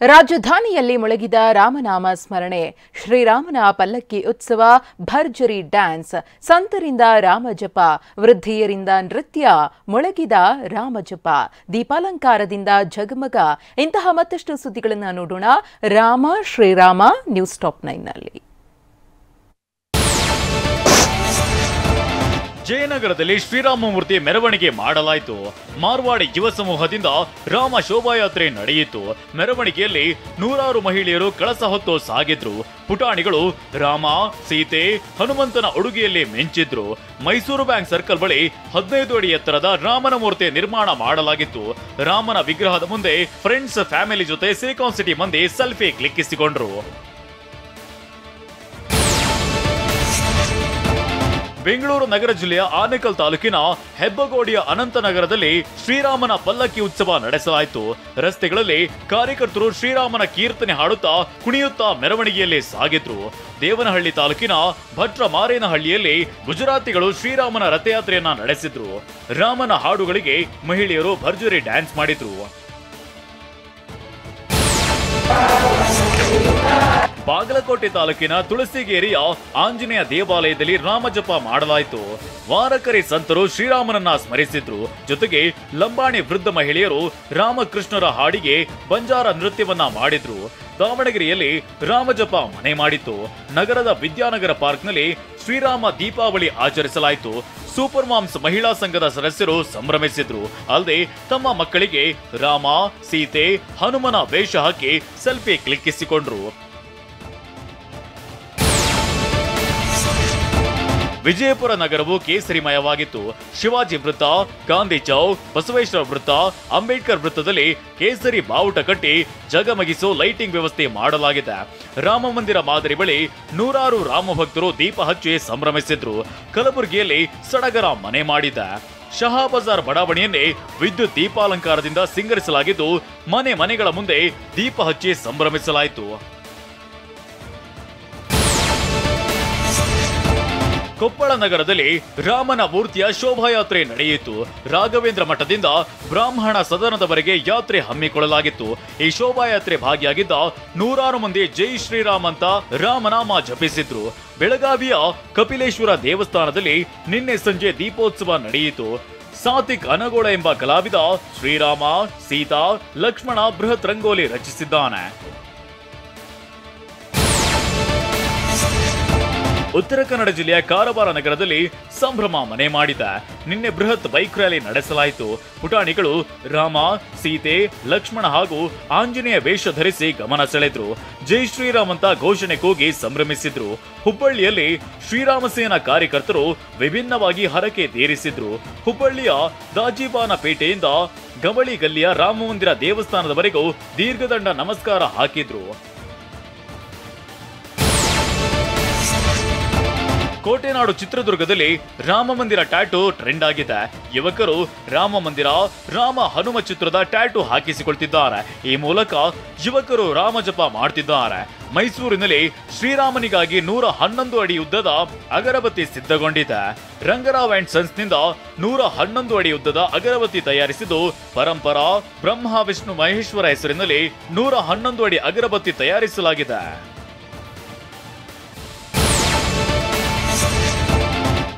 ರಾಜಧಾನಿಯಲ್ಲಿ ಮುಳುಗಿದ ರಾಮನಾಮ ಸ್ಮರಣೆ, ಶ್ರೀರಾಮನ ಪಲ್ಲಕ್ಕಿ ಉತ್ಸವ, ಭರ್ಜರಿ ಡ್ಯಾನ್ಸ್, ಸಂತರಿಂದ ರಾಮಜಪ, ವೃದ್ಧಿಯರಿಂದ ನೃತ್ಯ, ಮುಳುಗಿದ ರಾಮಜಪ, ದೀಪಾಲಂಕಾರದಿಂದ ಜಗಮಗ. ಇಂತಹ ಮತ್ತಷ್ಟು ಸುದ್ದಿಗಳನ್ನು ನೋಡೋಣ ರಾಮ ಶ್ರೀರಾಮ ನ್ಯೂಸ್ ಟಾಪ್ 9ನಲ್ಲಿ. ಜಯನಗರದಲ್ಲಿ ಶ್ರೀರಾಮ ಮೂರ್ತಿ ಮೆರವಣಿಗೆ ಮಾಡಲಾಯಿತು. ಮಾರ್ವಾಡಿ ಯುವ ಸಮೂಹದಿಂದ ರಾಮ ಶೋಭಾಯಾತ್ರೆ ನಡೆಯಿತು. ಮೆರವಣಿಗೆಯಲ್ಲಿ ನೂರಾರು ಮಹಿಳೆಯರು ಕಳಸ ಹೊತ್ತು ಸಾಗಿದ್ರು. ಪುಟಾಣಿಗಳು ರಾಮ, ಸೀತೆ, ಹನುಮಂತನ ಉಡುಗೆಯಲ್ಲಿ ಮಿಂಚಿದ್ರು. ಮೈಸೂರು ಬ್ಯಾಂಕ್ ಸರ್ಕಲ್ ಬಳಿ 15 ಅಡಿ ಎತ್ತರದ ರಾಮನ ಮೂರ್ತಿ ನಿರ್ಮಾಣ ಮಾಡಲಾಗಿತ್ತು. ರಾಮನ ವಿಗ್ರಹದ ಮುಂದೆ ಫ್ರೆಂಡ್ಸ್, ಫ್ಯಾಮಿಲಿ ಜೊತೆ ಸಿಲಿಕಾನ್ ಸಿಟಿ ಮಂದಿ ಸೆಲ್ಫಿ ಕ್ಲಿಕ್ಕಿಸಿಕೊಂಡ್ರು. ಬೆಂಗಳೂರು ನಗರ ಜಿಲ್ಲೆಯ ಆನೇಕಲ್ ತಾಲೂಕಿನ ಹೆಬ್ಬಗೋಡಿಯ ಅನಂತನಗರದಲ್ಲಿ ಶ್ರೀರಾಮನ ಪಲ್ಲಕ್ಕಿ ಉತ್ಸವ ನಡೆಸಲಾಯಿತು. ರಸ್ತೆಗಳಲ್ಲಿ ಕಾರ್ಯಕರ್ತರು ಶ್ರೀರಾಮನ ಕೀರ್ತನೆ ಹಾಡುತ್ತಾ ಕುಣಿಯುತ್ತಾ ಮೆರವಣಿಗೆಯಲ್ಲಿ ಸಾಗಿದ್ರು. ದೇವನಹಳ್ಳಿ ತಾಲೂಕಿನ ಭಟ್ರ ಮಾರೇನಹಳ್ಳಿಯಲ್ಲಿ ಗುಜರಾತಿಗಳು ಶ್ರೀರಾಮನ ರಥಯಾತ್ರೆಯನ್ನ ನಡೆಸಿದ್ರು. ರಾಮನ ಹಾಡುಗಳಿಗೆ ಮಹಿಳೆಯರು ಭರ್ಜರಿ ಡ್ಯಾನ್ಸ್ ಮಾಡಿದ್ರು. ಬಾಗಲಕೋಟೆ ತಾಲೂಕಿನ ತುಳಸಿಗೇರಿಯ ಆಂಜನೇಯ ದೇವಾಲಯದಲ್ಲಿ ರಾಮಜಪ ಮಾಡಲಾಯಿತು. ವಾರಕರಿ ಸಂತರು ಶ್ರೀರಾಮನನ್ನ ಸ್ಮರಿಸಿದ್ರು. ಜೊತೆಗೆ ಲಂಬಾಣಿ ವೃದ್ಧ ಮಹಿಳೆಯರು ರಾಮಕೃಷ್ಣರ ಹಾಡಿಗೆ ಬಂಜಾರ ನೃತ್ಯವನ್ನ ಮಾಡಿದ್ರು. ದಾವಣಗೆರೆಯಲ್ಲಿ ರಾಮಜಪ ಮನೆ ಮಾಡಿತ್ತು. ನಗರದ ವಿದ್ಯಾನಗರ ಪಾರ್ಕ್ನಲ್ಲಿ ಶ್ರೀರಾಮ ದೀಪಾವಳಿ ಆಚರಿಸಲಾಯಿತು. ಸೂಪರ್ ಮಾಮ್ಸ್ ಮಹಿಳಾ ಸಂಘದ ಸದಸ್ಯರು ಸಂಭ್ರಮಿಸಿದ್ರು. ಅಲ್ಲದೆ ತಮ್ಮ ಮಕ್ಕಳಿಗೆ ರಾಮ, ಸೀತೆ, ಹನುಮನ ವೇಷ ಹಾಕಿ ಸೆಲ್ಫಿ ಕ್ಲಿಕ್ಕಿಸಿಕೊಂಡ್ರು. ವಿಜಯಪುರ ನಗರವು ಕೇಸರಿಮಯವಾಗಿತ್ತು. ಶಿವಾಜಿ ವೃತ್ತ, ಗಾಂಧಿ ಚೌಕ್, ಬಸವೇಶ್ವರ ವೃತ್ತ, ಅಂಬೇಡ್ಕರ್ ವೃತ್ತದಲ್ಲಿ ಕೇಸರಿ ಬಾವುಟ ಕಟ್ಟಿ ಜಗಮಗಿಸೋ ಲೈಟಿಂಗ್ ವ್ಯವಸ್ಥೆ ಮಾಡಲಾಗಿದೆ. ರಾಮ ಮಂದಿರ ಮಾದರಿ ಬಳಿ ನೂರಾರು ರಾಮ ಭಕ್ತರು ದೀಪ ಹಚ್ಚಿ ಸಂಭ್ರಮಿಸಿದ್ರು. ಕಲಬುರಗಿಯಲ್ಲಿ ಸಡಗರ ಮನೆ ಮಾಡಿದೆ. ಶಹಾ ಬಜಾರ್ ಬಡಾವಣೆಯನ್ನೇ ವಿದ್ಯುತ್ ದೀಪಾಲಂಕಾರದಿಂದ ಸಿಂಗರಿಸಲಾಗಿದ್ದು, ಮನೆಗಳ ಮುಂದೆ ದೀಪ ಹಚ್ಚಿ ಸಂಭ್ರಮಿಸಲಾಯಿತು. ಕೊಪ್ಪಳ ನಗರದಲ್ಲಿ ರಾಮನ ಮೂರ್ತಿಯ ಶೋಭಾಯಾತ್ರೆ ನಡೆಯಿತು. ರಾಘವೇಂದ್ರ ಮಠದಿಂದ ಬ್ರಾಹ್ಮಣ ಸದನದವರೆಗೆ ಯಾತ್ರೆ ಹಮ್ಮಿಕೊಳ್ಳಲಾಗಿತ್ತು. ಈ ಶೋಭಾಯಾತ್ರೆ ಭಾಗಿಯಾಗಿದ್ದ ನೂರಾರು ಮಂದಿ ಜೈ ಶ್ರೀರಾಮ್ ಅಂತ ರಾಮನಾಮ ಜಪಿಸಿದ್ರು. ಬೆಳಗಾವಿಯ ಕಪಿಲೇಶ್ವರ ದೇವಸ್ಥಾನದಲ್ಲಿ ನಿನ್ನೆ ಸಂಜೆ ದೀಪೋತ್ಸವ ನಡೆಯಿತು. ಸಾತ್ವಿಕ್ ಅನಗೋಳ ಎಂಬ ಕಲಾವಿದ ಶ್ರೀರಾಮ, ಸೀತಾ, ಲಕ್ಷ್ಮಣ ಬೃಹತ್ ರಂಗೋಲಿ ರಚಿಸಿದ್ದಾನೆ. ಉತ್ತರ ಕನ್ನಡ ಜಿಲ್ಲೆಯ ಕಾರವಾರ ನಗರದಲ್ಲಿ ಸಂಭ್ರಮ ಮನೆ ಮಾಡಿದೆ. ನಿನ್ನೆ ಬೃಹತ್ ಬೈಕ್ ರ್ಯಾಲಿ ನಡೆಸಲಾಯಿತು. ಪುಟಾಣಿಗಳು ರಾಮ, ಸೀತೆ, ಲಕ್ಷ್ಮಣ ಹಾಗೂ ಆಂಜನೇಯ ವೇಷ ಧರಿಸಿ ಗಮನ ಸೆಳೆದ್ರು. ಜೈ ಶ್ರೀರಾಮ್ ಅಂತ ಘೋಷಣೆ ಕೂಗಿ ಸಂಭ್ರಮಿಸಿದ್ರು. ಹುಬ್ಬಳ್ಳಿಯಲ್ಲಿ ಶ್ರೀರಾಮ ಸೇನಾ ಕಾರ್ಯಕರ್ತರು ವಿಭಿನ್ನವಾಗಿ ಹರಕೆ ತೀರಿಸಿದ್ರು. ಹುಬ್ಬಳ್ಳಿಯ ದಾಜಿಬಾನ ಪೇಟೆಯಿಂದ ಗವಳಿ ಗಲ್ಲಿಯ ರಾಮ ಮಂದಿರ ದೇವಸ್ಥಾನದವರೆಗೂ ದೀರ್ಘದಂಡ ನಮಸ್ಕಾರ ಹಾಕಿದ್ರು. ಕೋಟೆನಾಡು ಚಿತ್ರದುರ್ಗದಲ್ಲಿ ರಾಮ ಮಂದಿರ ಟ್ಯಾಟೂ ಟ್ರೆಂಡ್ ಆಗಿದೆ. ಯುವಕರು ರಾಮ ಮಂದಿರ, ರಾಮ ಹನುಮ ಚಿತ್ರದ ಟ್ಯಾಟೂ ಹಾಕಿಸಿಕೊಳ್ತಿದ್ದಾರೆ. ಈ ಮೂಲಕ ಯುವಕರು ರಾಮಜಪ ಮಾಡ್ತಿದ್ದಾರೆ. ಮೈಸೂರಿನಲ್ಲಿ ಶ್ರೀರಾಮನಿಗಾಗಿ 111 ಅಡಿ ಉದ್ದದ ಅಗರಬತ್ತಿ ಸಿದ್ಧಗೊಂಡಿದೆ. ರಂಗರಾವ್ ಅಂಡ್ ಸನ್ಸ್ ನಿಂದ 111 ಅಡಿ ಉದ್ದದ ಅಗರಬತ್ತಿ ತಯಾರಿಸಿದ್ದು, ಪರಂಪರಾ ಬ್ರಹ್ಮ ವಿಷ್ಣು ಮಹೇಶ್ವರ ಹೆಸರಿನಲ್ಲಿ 111 ಅಡಿ ಅಗರಬತ್ತಿ ತಯಾರಿಸಲಾಗಿದೆ.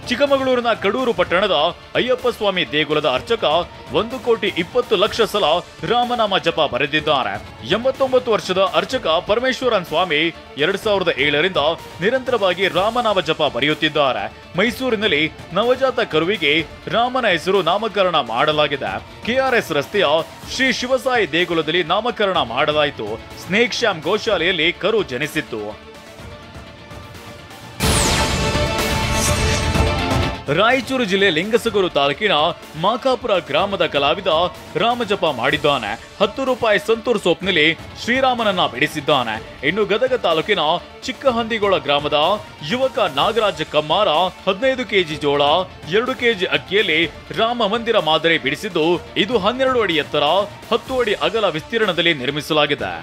ಚಿಕ್ಕಮಗಳೂರಿನ ಕಡೂರು ಪಟ್ಟಣದ ಅಯ್ಯಪ್ಪ ಸ್ವಾಮಿ ದೇಗುಲದ ಅರ್ಚಕ 1,20,00,000 ಸಲ ರಾಮನಾಮ ಜಪ ಬರೆದಿದ್ದಾರೆ. 89 ವರ್ಷದ ಅರ್ಚಕ ಪರಮೇಶ್ವರನ್ ಸ್ವಾಮಿ 2007ರಿಂದ ನಿರಂತರವಾಗಿ ರಾಮನಾಮ ಜಪ ಬರೆಯುತ್ತಿದ್ದಾರೆ. ಮೈಸೂರಿನಲ್ಲಿ ನವಜಾತ ಕರುವಿಗೆ ರಾಮನ ಹೆಸರು ನಾಮಕರಣ ಮಾಡಲಾಗಿದೆ. ಕೆಆರ್ಎಸ್ ರಸ್ತೆಯ ಶ್ರೀ ಶಿವಸಾಯಿ ದೇಗುಲದಲ್ಲಿ ನಾಮಕರಣ ಮಾಡಲಾಯಿತು. ಸ್ನೇಕ್ ಶ್ಯಾಮ್ ಗೋಶಾಲೆಯಲ್ಲಿ ಕರು ಜನಿಸಿತ್ತು. ರಾಯಚೂರು ಜಿಲ್ಲೆ ಲಿಂಗಸಗೂರು ತಾಲೂಕಿನ ಮಾಕಾಪುರ ಗ್ರಾಮದ ಕಲಾವಿದ ರಾಮಜಪ ಮಾಡಿದ್ದಾನೆ. 10 ರೂಪಾಯಿ ಸಂತೂರ್ ಸೋಪ್ನಲ್ಲಿ ಶ್ರೀರಾಮನನ್ನ ಬಿಡಿಸಿದ್ದಾನೆ. ಇನ್ನು ಗದಗ ತಾಲೂಕಿನ ಚಿಕ್ಕಹಂದಿಗೋಳ ಗ್ರಾಮದ ಯುವಕ ನಾಗರಾಜ ಕಮ್ಮಾರ 15 ಕೆಜಿ ಜೋಳ, 2 ಕೆಜಿ ಅಕ್ಕಿಯಲ್ಲಿ ರಾಮ ಮಂದಿರ ಮಾದರಿ ಬಿಡಿಸಿದ್ದು, ಇದು 12 ಅಡಿ ಎತ್ತರ, 10 ಅಡಿ ಅಗಲ ವಿಸ್ತೀರ್ಣದಲ್ಲಿ ನಿರ್ಮಿಸಲಾಗಿದೆ.